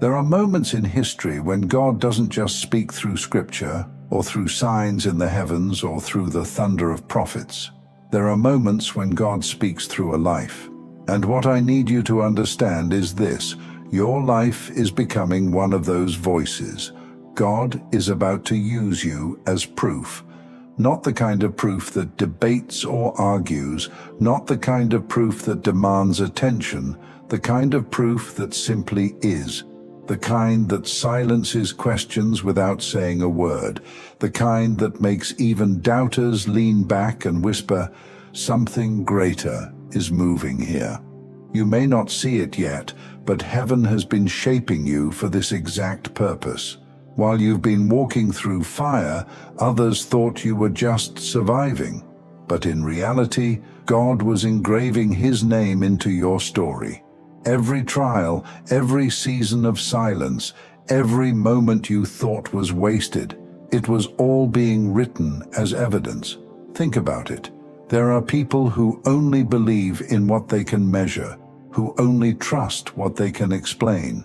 There are moments in history when God doesn't just speak through scripture, or through signs in the heavens, or through the thunder of prophets. There are moments when God speaks through a life. And what I need you to understand is this: your life is becoming one of those voices. God is about to use you as proof. Not the kind of proof that debates or argues, not the kind of proof that demands attention, the kind of proof that simply is. The kind that silences questions without saying a word. The kind that makes even doubters lean back and whisper, "Something greater is moving here." You may not see it yet, but heaven has been shaping you for this exact purpose. While you've been walking through fire, others thought you were just surviving. But in reality, God was engraving His name into your story. Every trial, every season of silence, every moment you thought was wasted, it was all being written as evidence. Think about it. There are people who only believe in what they can measure, who only trust what they can explain.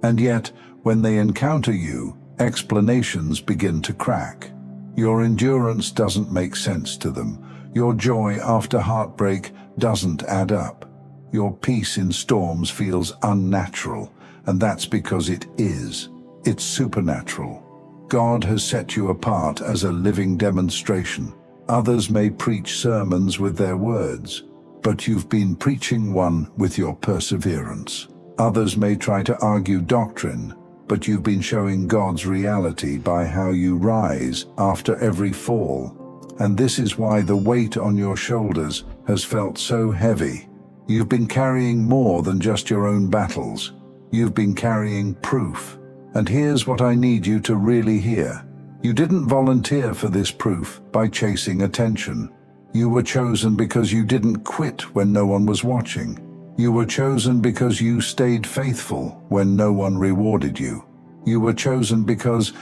And yet, when they encounter you, explanations begin to crack. Your endurance doesn't make sense to them. Your joy after heartbreak doesn't add up. Your peace in storms feels unnatural, and that's because it is. It's supernatural. God has set you apart as a living demonstration. Others may preach sermons with their words, but you've been preaching one with your perseverance. Others may try to argue doctrine, but you've been showing God's reality by how you rise after every fall. And this is why the weight on your shoulders has felt so heavy. You've been carrying more than just your own battles. You've been carrying proof. And here's what I need you to really hear. You didn't volunteer for this proof by chasing attention. You were chosen because you didn't quit when no one was watching. You were chosen because you stayed faithful when no one rewarded you. You were chosen because,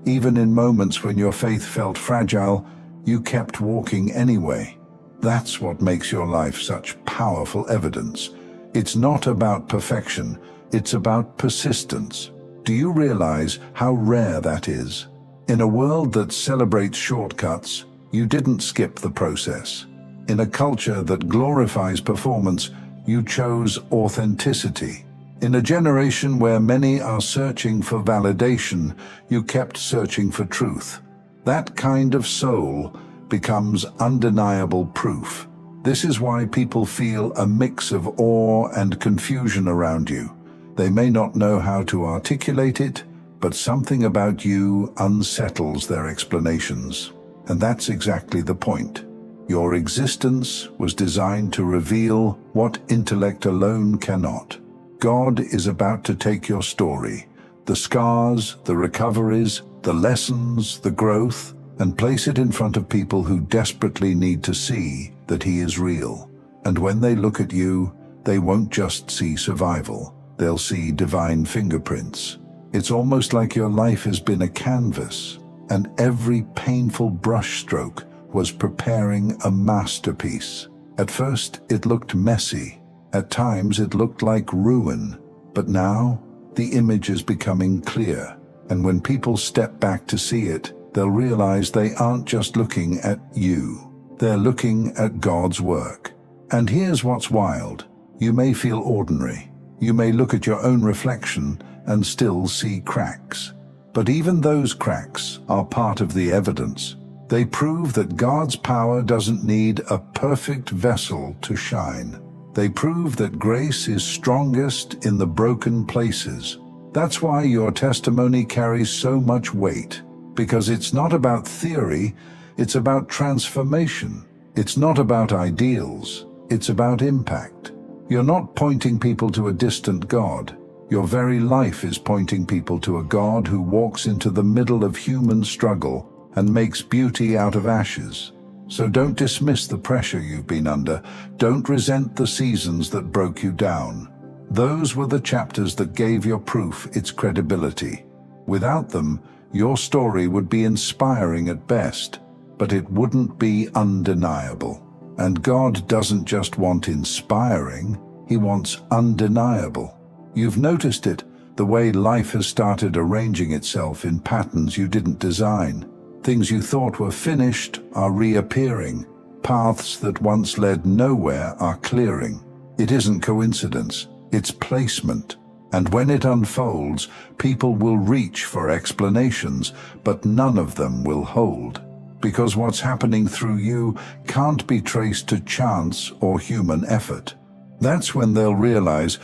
even in moments when your faith felt fragile, you kept walking anyway. That's what makes your life such powerful evidence. It's not about perfection, it's about persistence. Do you realize how rare that is? In a world that celebrates shortcuts, you didn't skip the process. In a culture that glorifies performance, you chose authenticity. In a generation where many are searching for validation, you kept searching for truth. That kind of soul becomes undeniable proof. This is why people feel a mix of awe and confusion around you. They may not know how to articulate it, but something about you unsettles their explanations. And that's exactly the point. Your existence was designed to reveal what intellect alone cannot. God is about to take your story, the scars, the recoveries, the lessons, the growth, and place it in front of people who desperately need to see that He is real. And when they look at you, they won't just see survival, they'll see divine fingerprints. It's almost like your life has been a canvas, and every painful brushstroke was preparing a masterpiece. At first, it looked messy. At times, it looked like ruin. But now, the image is becoming clear. And when people step back to see it, they'll realize they aren't just looking at you. They're looking at God's work. And here's what's wild. You may feel ordinary. You may look at your own reflection and still see cracks. But even those cracks are part of the evidence. They prove that God's power doesn't need a perfect vessel to shine. They prove that grace is strongest in the broken places. That's why your testimony carries so much weight, because it's not about theory, it's about transformation. It's not about ideals, it's about impact. You're not pointing people to a distant God. Your very life is pointing people to a God who walks into the middle of human struggle and makes beauty out of ashes. So don't dismiss the pressure you've been under. Don't resent the seasons that broke you down. Those were the chapters that gave your proof its credibility. Without them, your story would be inspiring at best, but it wouldn't be undeniable. And God doesn't just want inspiring, He wants undeniable. You've noticed it. The way life has started arranging itself in patterns you didn't design. Things you thought were finished are reappearing. Paths that once led nowhere are clearing. It isn't coincidence, it's placement. And when it unfolds, people will reach for explanations, but none of them will hold. Because what's happening through you can't be traced to chance or human effort. That's when they'll realize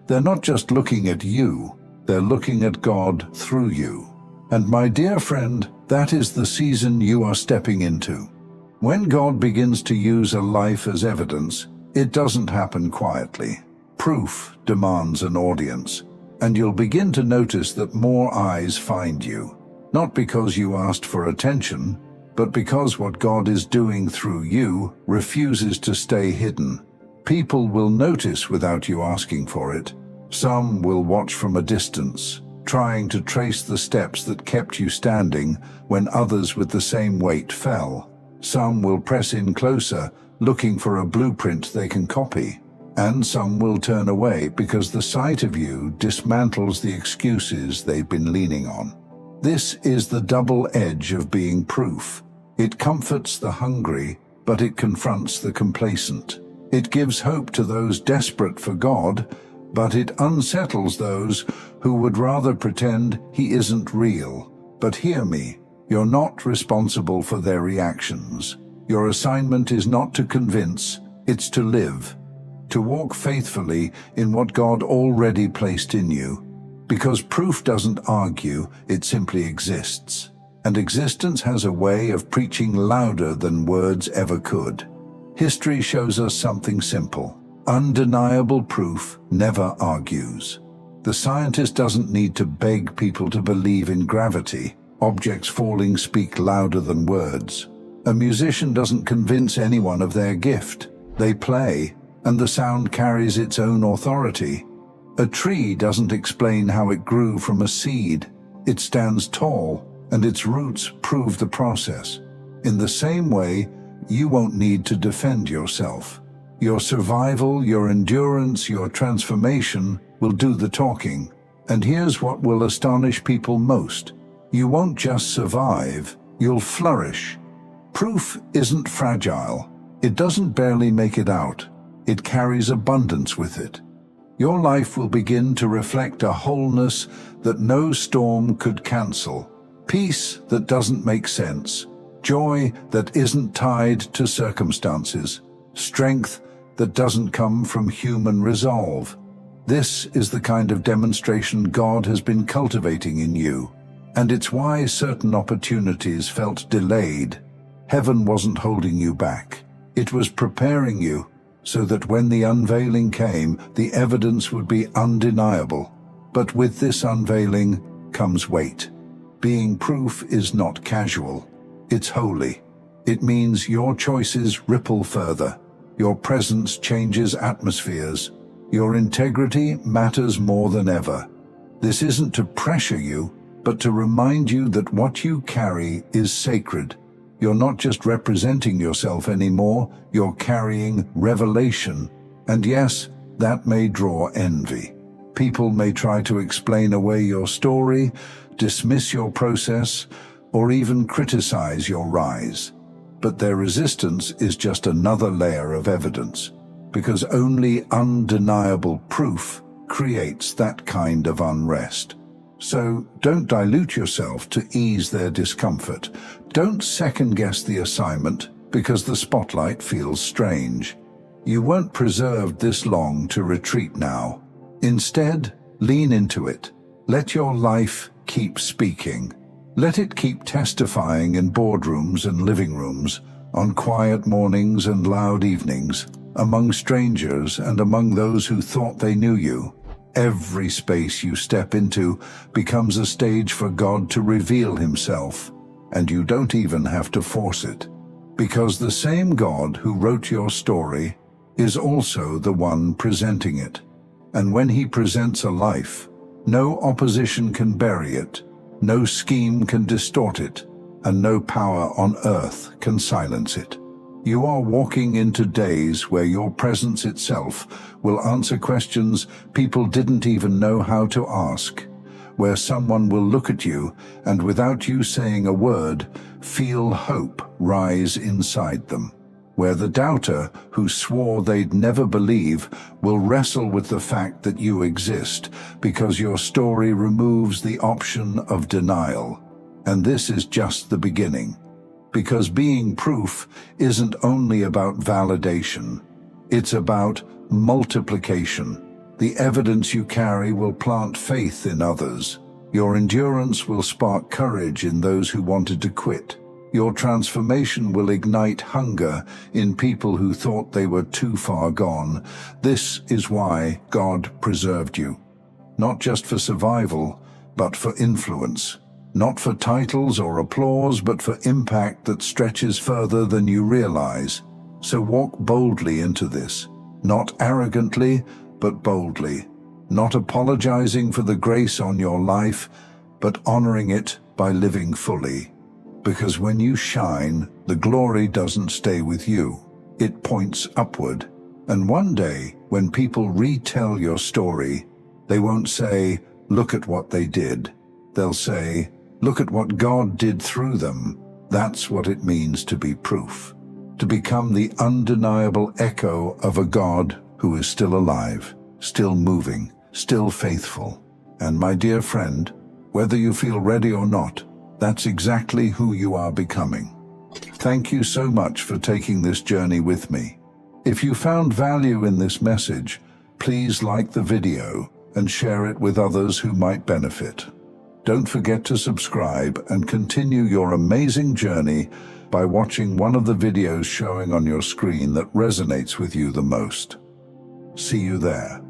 they're not just looking at you, they're looking at God through you. And my dear friend, that is the season you are stepping into. When God begins to use a life as evidence, it doesn't happen quietly. Proof demands an audience, and you'll begin to notice that more eyes find you. Not because you asked for attention, but because what God is doing through you refuses to stay hidden. People will notice without you asking for it. Some will watch from a distance, trying to trace the steps that kept you standing when others with the same weight fell. Some will press in closer, looking for a blueprint they can copy. And some will turn away because the sight of you dismantles the excuses they've been leaning on. This is the double edge of being proof. It comforts the hungry, but it confronts the complacent. It gives hope to those desperate for God, but it unsettles those who would rather pretend He isn't real. But hear me, you're not responsible for their reactions. Your assignment is not to convince, it's to live. To walk faithfully in what God already placed in you. Because proof doesn't argue, it simply exists. And existence has a way of preaching louder than words ever could. History shows us something simple. Undeniable proof never argues. The scientist doesn't need to beg people to believe in gravity. Objects falling speak louder than words. A musician doesn't convince anyone of their gift. They play, and the sound carries its own authority. A tree doesn't explain how it grew from a seed. It stands tall, and its roots prove the process. In the same way, you won't need to defend yourself. Your survival, your endurance, your transformation will do the talking. And here's what will astonish people most. You won't just survive, you'll flourish. Proof isn't fragile. It doesn't barely make it out. It carries abundance with it. Your life will begin to reflect a wholeness that no storm could cancel. Peace that doesn't make sense. Joy that isn't tied to circumstances. Strength that doesn't come from human resolve. This is the kind of demonstration God has been cultivating in you. And it's why certain opportunities felt delayed. Heaven wasn't holding you back. It was preparing you so that when the unveiling came, the evidence would be undeniable. But with this unveiling comes weight. Being proof is not casual. It's holy. It means your choices ripple further. Your presence changes atmospheres. Your integrity matters more than ever. This isn't to pressure you, but to remind you that what you carry is sacred. You're not just representing yourself anymore, you're carrying revelation. And yes, that may draw envy. People may try to explain away your story, dismiss your process, or even criticize your rise. But their resistance is just another layer of evidence, because only undeniable proof creates that kind of unrest. So don't dilute yourself to ease their discomfort. Don't second-guess the assignment because the spotlight feels strange. You weren't preserved this long to retreat now. Instead, lean into it. Let your life keep speaking. Let it keep testifying in boardrooms and living rooms, on quiet mornings and loud evenings, among strangers and among those who thought they knew you. Every space you step into becomes a stage for God to reveal Himself, and you don't even have to force it. Because the same God who wrote your story is also the one presenting it. And when He presents a life, no opposition can bury it, no scheme can distort it, and no power on earth can silence it. You are walking into days where your presence itself will answer questions people didn't even know how to ask, where someone will look at you and without you saying a word, feel hope rise inside them, where the doubter who swore they'd never believe will wrestle with the fact that you exist because your story removes the option of denial. And this is just the beginning. Because being proof isn't only about validation, it's about multiplication. The evidence you carry will plant faith in others. Your endurance will spark courage in those who wanted to quit. Your transformation will ignite hunger in people who thought they were too far gone. This is why God preserved you. Not just for survival, but for influence. Not for titles or applause, but for impact that stretches further than you realize. So walk boldly into this. Not arrogantly, but boldly. Not apologizing for the grace on your life, but honoring it by living fully. Because when you shine, the glory doesn't stay with you. It points upward. And one day, when people retell your story, they won't say, "Look at what they did." They'll say, "Look at what God did through them." That's what it means to be proof. To become the undeniable echo of a God who is still alive, still moving, still faithful. And my dear friend, whether you feel ready or not, that's exactly who you are becoming. Thank you so much for taking this journey with me. If you found value in this message, please like the video and share it with others who might benefit. Don't forget to subscribe and continue your amazing journey by watching one of the videos showing on your screen that resonates with you the most. See you there.